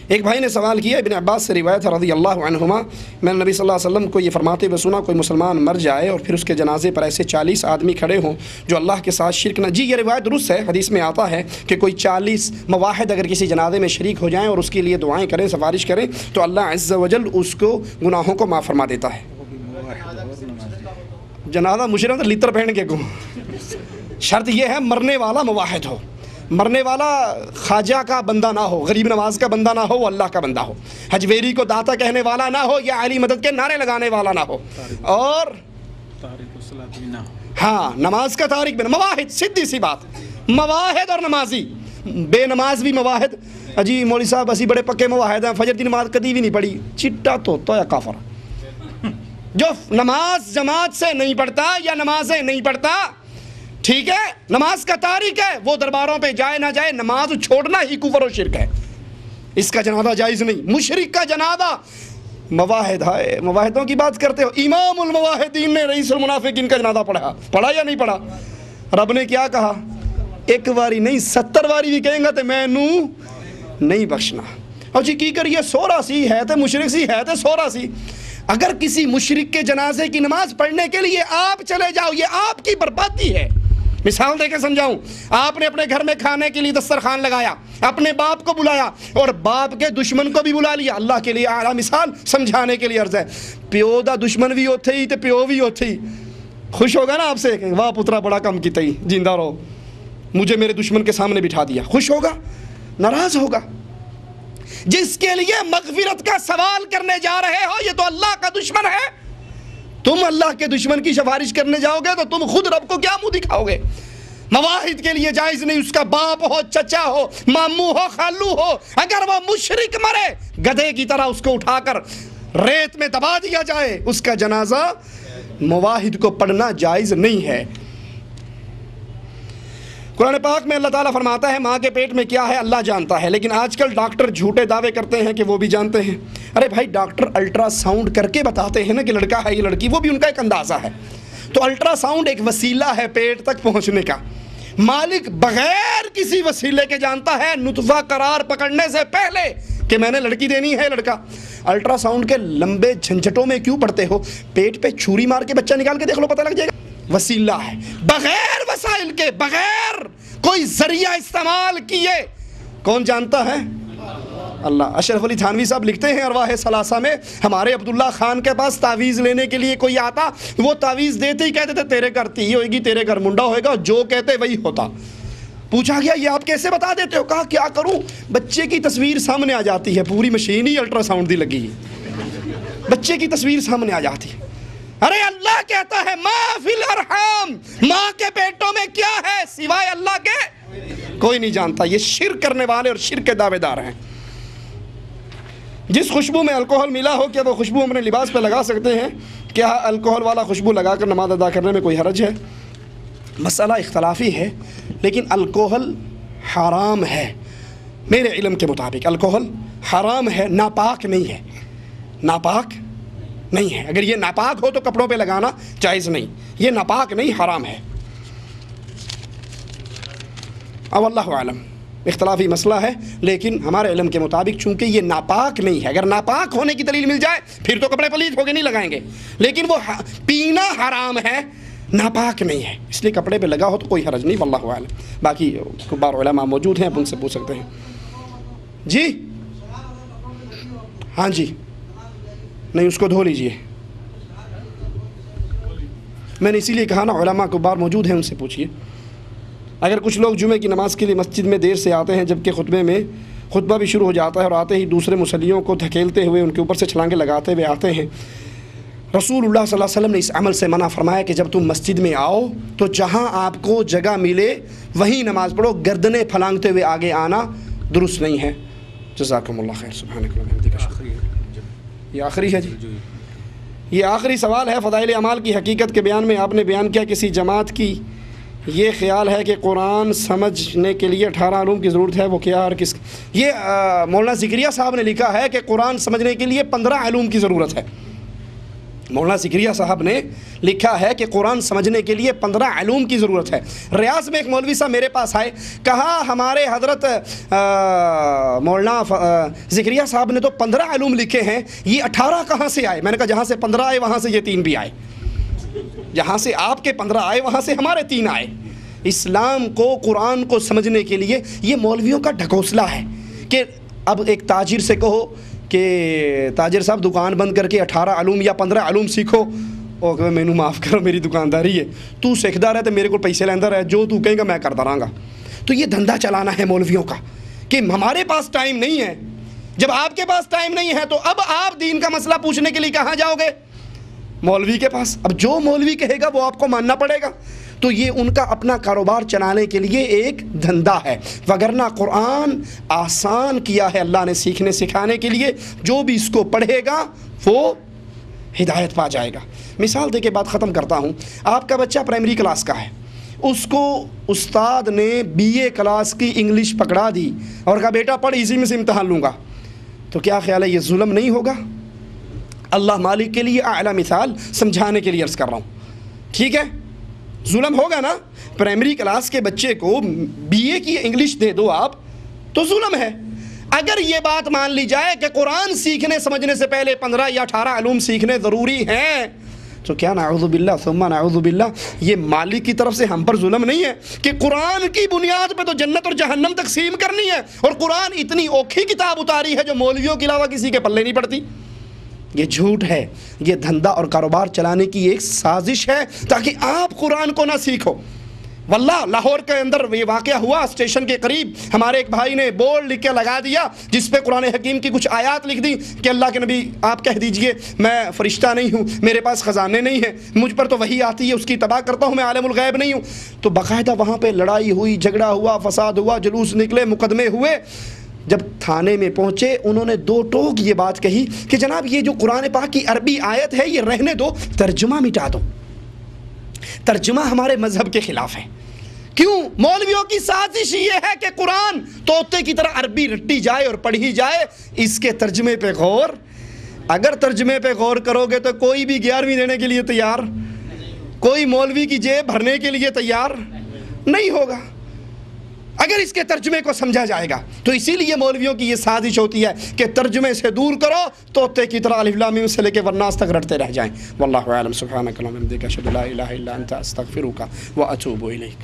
एक भाई ने सवाल किया, इब्न अब्बास से रिवायत है रज़ी अल्लाहु अन्हुमा, मैंने नबी सल्लल्लाहु अलैहि वसल्लम को ये फरमाते हुए सुना, कोई मुसलमान मर जाए और फिर उसके जनाजे पर ऐसे 40 आदमी खड़े हों जो अल्लाह के साथ शिरक न। जी ये रिवायत दुरुस्त है, हदीस में आता है कि कोई 40 मवाहिद अगर किसी जनाजे में शरीक हो जाएँ और उसके लिए दुआएँ करें, सिफारिश करें, तो अल्लाह अज़्ज़ व जल उसको गुनाहों को माफ़ फरमा देता है। जनाजा मुशरिक लितर पहन के को शर्त यह है मरने वाला मुवाहिद हो, मरने वाला ख्वाजा का बंदा ना हो, गरीब नवाज का बंदा ना हो, वो अल्लाह का बंदा हो, हजवेरी को दाता कहने वाला ना हो, या अली मदद के नारे लगाने वाला ना हो, और हाँ नमाज का तारिक भी, मवाहिद सीधी सी बात, मवाहिद और नमाजी, बेनमाज भी मवाहिद। अजी मौलवी साहब असी बड़े पक्के मवाहिद हैं, फजर की नमाज कभी भी नहीं पढ़ी, चिट्टा तोता या काफर। जो नमाज जमात से नहीं पढ़ता या नमाजें नहीं पढ़ता, ठीक है, नमाज का तारिक है, वो दरबारों पे जाए ना जाए, नमाज छोड़ना ही कुफर और शिरक है, इसका जनाजा जायज़ नहीं। मुशरिक का जनाजा मवाहिद है, मवाहिदों की बात करते हो, इमामुल मवाहिदीन ने रईसुल मुनाफिकीन का जनाजा पढ़ा या नहीं पढ़ा? रब ने क्या कहा? एक बारी नहीं 70 बारी भी कहेंगे तो मैनू नहीं बख्शना। और जी की करिए 16 सी है तो मुशरिक सी है तो 16 सी। अगर किसी मुशरिक के जनाजे की नमाज पढ़ने के लिए आप चले जाओ, ये आपकी बर्बादी है। मिसाल देकर समझाऊं, आपने अपने घर में खाने के लिए दस्तरखान लगाया, अपने बाप को बुलाया और बाप के दुश्मन को भी बुला लिया, अल्लाह के लिए आला मिसाल समझाने के लिए अर्ज है, प्यो दा दुश्मन भी होते ही तो प्यो भी होते ही खुश होगा ना आपसे, वाह पुत्रा बड़ा कम की तई, जिंदा रहो, मुझे मेरे दुश्मन के सामने बिठा दिया, खुश होगा नाराज होगा? जिसके लिए मगफिरत का सवाल करने जा रहे हो ये तो अल्लाह का दुश्मन है, तुम अल्लाह के दुश्मन की सिफारिश करने जाओगे तो तुम खुद रब को क्या मुंह दिखाओगे? मवाहिद के लिए जायज़ नहीं, उसका बाप हो, चचा हो, मामू हो, खालू हो, अगर वो मुशरिक मरे गधे की तरह उसको उठाकर रेत में दबा दिया जाए, उसका जनाजा मवाहिद को पढ़ना जायज़ नहीं है। कुरान पाक में अल्लाह ताला फरमाता है माँ के पेट में क्या है अल्लाह जानता है, लेकिन आजकल डॉक्टर झूठे दावे करते हैं कि वो भी जानते हैं। अरे भाई डॉक्टर अल्ट्रासाउंड करके बताते हैं ना कि लड़का है ये लड़की, वो भी उनका एक अंदाज़ा है। तो अल्ट्रासाउंड एक वसीला है पेट तक पहुँचने का, मालिक बगैर किसी वसीले के जानता है नुतफ़ा करार पकड़ने से पहले कि मैंने लड़की देनी है लड़का। अल्ट्रासाउंड के लंबे झंझटों में क्यों पड़ते हो? पेट पे छुरी मार के बच्चा निकाल के देख लो, पता लग जाएगा। वसीला है, बगैर वसाइल के, बगैर कोई जरिया इस्तेमाल किए, कौन जानता है? अल्लाह। अशरफ अली थानवी साहब लिखते हैं अरवाह सलासा में, हमारे अब्दुल्ला खान के पास तावीज़ लेने के लिए कोई आता, वो तावीज़ देते ही कहते थे तेरे घर ती होगी, तेरे घर मुंडा होएगा, जो कहते वही होता। पूछा गया ये आप कैसे बता देते हो? कहा क्या करूं, बच्चे की तस्वीर सामने आ जाती है, पूरी मशीन ही अल्ट्रासाउंड दी लगी है, बच्चे की तस्वीर सामने आ जाती है। अरे अल्लाह कहता है माँ फिल अरहम, माँ के पेटों में क्या है सिवाय अल्लाह के कोई नहीं जानता। ये शिर्क करने वाले और शिर्क के दावेदार हैं। जिस खुशबू में अल्कोहल मिला हो क्या वो खुशबू अपने लिबास पर लगा सकते हैं? क्या अल्कोहल वाला खुशबू लगाकर नमाज अदा करने में कोई हरज है? मसला इख्तलाफी है, लेकिन अल्कोहल हराम है मेरे इल्म के मुताबिक। अल्कोहल हराम है, नापाक नहीं है, नापाक नहीं है। अगर ये नापाक हो तो कपड़ों पे लगाना जायज़ नहीं, ये नापाक नहीं, हराम है। अब अल्लाहु आलम, इख्तलाफी मसला है, लेकिन हमारे इल्म के मुताबिक चूँकि ये नापाक नहीं है, अगर नापाक होने की दलील मिल जाए फिर तो कपड़े पलीत होके नहीं लगाएंगे, लेकिन वो पीना हराम है, नापाक नहीं है, इसलिए कपड़े पे लगा हो तो कोई हरज नहीं, वल्लाहु आलम। बाकी कुबार उलमा मौजूद हैं, आप उनसे पूछ सकते हैं। जी हाँ जी, नहीं उसको धो लीजिए, मैंने इसीलिए कहा ना उलमा कुबार मौजूद हैं, उनसे पूछिए। अगर कुछ लोग जुमे की नमाज़ के लिए मस्जिद में देर से आते हैं जबकि खुतबे में खुतबा भी शुरू हो जाता है और आते ही दूसरे मुसल्लियों को धकेलते हुए उनके ऊपर से छलांगे लगाते हुए आते हैं, रसूलुल्लाह सल्लल्लाहु अलैहि वसल्लम ने इस अमल से मना फरमाया कि जब तुम मस्जिद में आओ तो जहाँ आपको जगह मिले वहीं नमाज़ पढ़ो, गर्दनें फलांगते हुए आगे आना दुरुस्त नहीं है। जज़ाकुमुल्लाह खैर। सुब्हानकल्लाह। ये आखिरी है जी, ये आखिरी सवाल है। फ़ज़ाइल अमाल की हकीकत के बयान में आपने बयान किया किसी जमात की ये ख्याल है कि कुरान समझने के लिए 18 उलूम की ज़रूरत है, वो क्या और किस? ये मौलाना ज़िक्रिया साहब ने लिखा है कि कुरान समझने के लिए 15 उलूम की ज़रूरत है। मौलाना ज़िक्रिया साहब ने लिखा है कि कुरान समझने के लिए 15 इल्म की ज़रूरत है। रियाज में एक मौलवी साहब मेरे पास आए, कहा हमारे हज़रत मौलाना ज़िक्रिया साहब ने तो 15 इल्म लिखे हैं, ये 18 कहाँ से आए? मैंने कहा जहाँ से 15 आए वहाँ से ये 3 भी आए, जहाँ से आपके 15 आए वहाँ से हमारे 3 आए। इस्लाम को, कुरान को समझने के लिए ये मौलवियों का ढकोसला है कि अब एक ताजिर से कहो कि ताजिर साहब दुकान बंद करके 18 इल्म या 15 इल्म सीखो, और कहे मैनू माफ़ करो मेरी दुकानदारी है, तू सीखदा रहे तो मेरे को पैसे लेंदा रहे, जो तू कहेगा मैं करता रहांगा। तो ये धंधा चलाना है मौलवियों का कि हमारे पास टाइम नहीं है। जब आपके पास टाइम नहीं है तो अब आप दीन का मसला पूछने के लिए कहाँ जाओगे? मौलवी के पास। अब जो मौलवी कहेगा वो आपको मानना पड़ेगा। तो ये उनका अपना कारोबार चलाने के लिए एक धंधा है, वगरना कुरान आसान किया है अल्लाह ने सीखने सिखाने के लिए। जो भी इसको पढ़ेगा वो हिदायत पा जाएगा। मिसाल दे के बात ख़त्म करता हूँ। आपका बच्चा प्राइमरी क्लास का है, उसको उस्ताद ने BA क्लास की इंग्लिश पकड़ा दी और कहा बेटा पढ़, इसी में से इम्तहान लूँगा, तो क्या ख्याल है ये जुल्म नहीं होगा? अल्लाह मालिक के लिए आला मिसाल समझाने के लिए अर्ज़ कर रहा हूँ, ठीक है? जुल्म होगा ना? प्राइमरी क्लास के बच्चे को BA की इंग्लिश दे दो आप, तो जुल्म है। अगर ये बात मान ली जाए कि कुरान सीखने समझने से पहले 15 या 18 इल्म सीखने ज़रूरी हैं, तो क्या नाउज़ु बिल्लाह सुम्मा नाउज़ु बिल्लाह, ये मालिक की तरफ से हम पर जुल्म नहीं है कि कुरान की बुनियाद पे तो जन्नत और जहन्नम तकसीम करनी है, और कुरान इतनी औखी किताब उतारी है जो मौलवियों के अलावा किसी के पल्ले नहीं पड़ती। ये झूठ है, ये धंधा और कारोबार चलाने की एक साजिश है ताकि आप कुरान को ना सीखो। वल्लाह लाहौर के अंदर ये वाक़या हुआ, स्टेशन के करीब हमारे एक भाई ने बोर्ड लिख के लगा दिया जिस पे कुरान हकीम की कुछ आयत लिख दी कि अल्लाह के नबी आप कह दीजिए मैं फ़रिश्ता नहीं हूँ, मेरे पास ख़जाने नहीं हैं, मुझ पर तो वही आती है उसकी तबाह करता हूँ, मैं आलिमुल गैब नहीं हूँ। तो बाकायदा वहाँ पर लड़ाई हुई, झगड़ा हुआ, फसाद हुआ, जुलूस निकले, मुकदमे हुए। जब थाने में पहुँचे उन्होंने 2 टोक ये बात कही कि जनाब ये जो कुरान पाक की अरबी आयत है ये रहने दो, तर्जुमा मिटा दो, तर्जुमा हमारे मजहब के ख़िलाफ़ है। क्यों? मौलवियों की साजिश ये है कि कुरान तोते की तरह अरबी रट्टी जाए और पढ़ी जाए, इसके तर्जुमे पे गौर। अगर तर्जुमे पे गौर करोगे तो कोई भी 11वीं देने के लिए तैयार, कोई मौलवी की जेब भरने के लिए तैयार नहीं होगा अगर इसके तर्जुमे को समझा जाएगा। तो इसीलिए मौलवियों की ये साजिश होती है कि तर्जुमे से दूर करो, तोते की तरह अलिफ लाम मीम से लेकर वन्नास तक रटते रह जाएं। वल्लाहु आलम। सुब्हानक अल्लाहुम्मा व बिहम्दिका अशहदु अल्ला इलाहा इल्ला अंता अस्तगफिरुका व अतूबु इलैक।